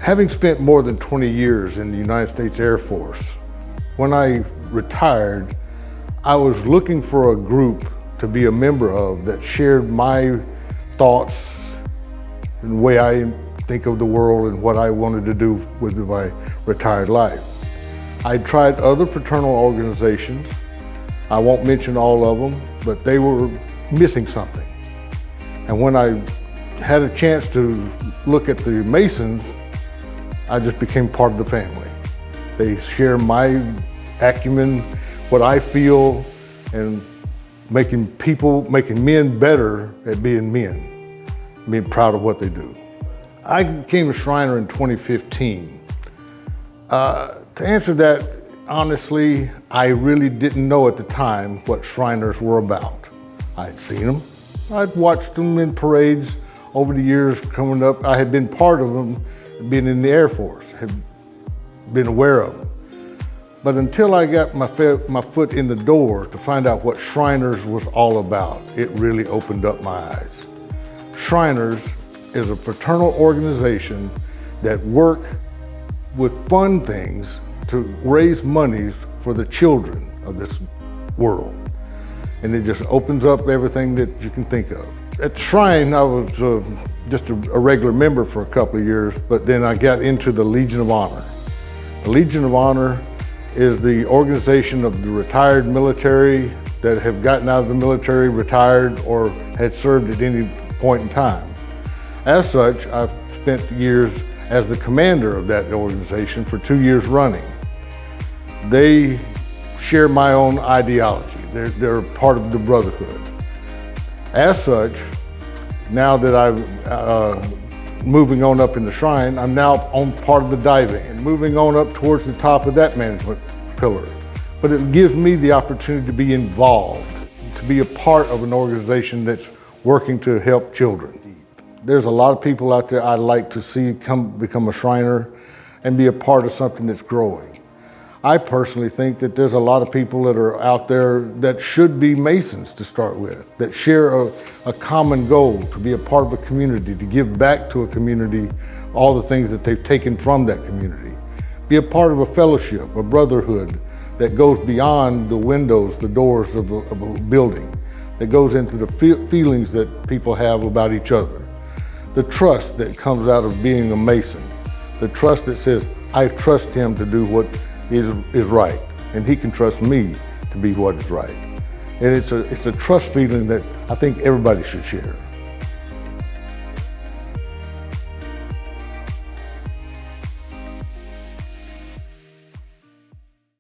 Having spent more than 20 years in the United States Air Force, when I retired, I was looking for a group to be a member of that shared my thoughts and the way I think of the world and what I wanted to do with my retired life. I tried other fraternal organizations. I won't mention all of them, but they were missing something. And when I had a chance to look at the Masons, I just became part of the family. They share my acumen, what I feel, and making men better at being men, being proud of what they do. I became a Shriner in 2015. To answer that, honestly, I really didn't know at the time what Shriners were about. I'd seen them. I'd watched them in parades over the years coming up. I had been part of them, being in the Air Force, had been aware of them. But until I got my foot in the door to find out what Shriners was all about, it really opened up my eyes. Shriners is a fraternal organization that work with fun things to raise monies for the children of this world. And it just opens up everything that you can think of. At the Shrine, I was just a regular member for a couple of years, but then I got into the Legion of Honor. The Legion of Honor is the organization of the retired military that have gotten out of the military, retired, or had served at any point in time. As such, I've spent years as the commander of that organization for 2 years running. They share my own ideology. They're part of the brotherhood. As such, now that I'm moving on up in the Shrine, I'm now on part of the Divan, moving on up towards the top of that management pillar. But it gives me the opportunity to be involved, to be a part of an organization that's working to help children. There's a lot of people out there I'd like to see become a Shriner and be a part of something that's growing. I personally think that there's a lot of people that are out there that should be Masons to start with, that share a common goal, to be a part of a community, to give back to a community all the things that they've taken from that community. Be a part of a fellowship, a brotherhood that goes beyond the windows, the doors of a building, that goes into the feelings that people have about each other. The trust that comes out of being a Mason, the trust that says, I trust him to do what is right, and he can trust me to be what is right. And it's a trust feeling that I think everybody should share.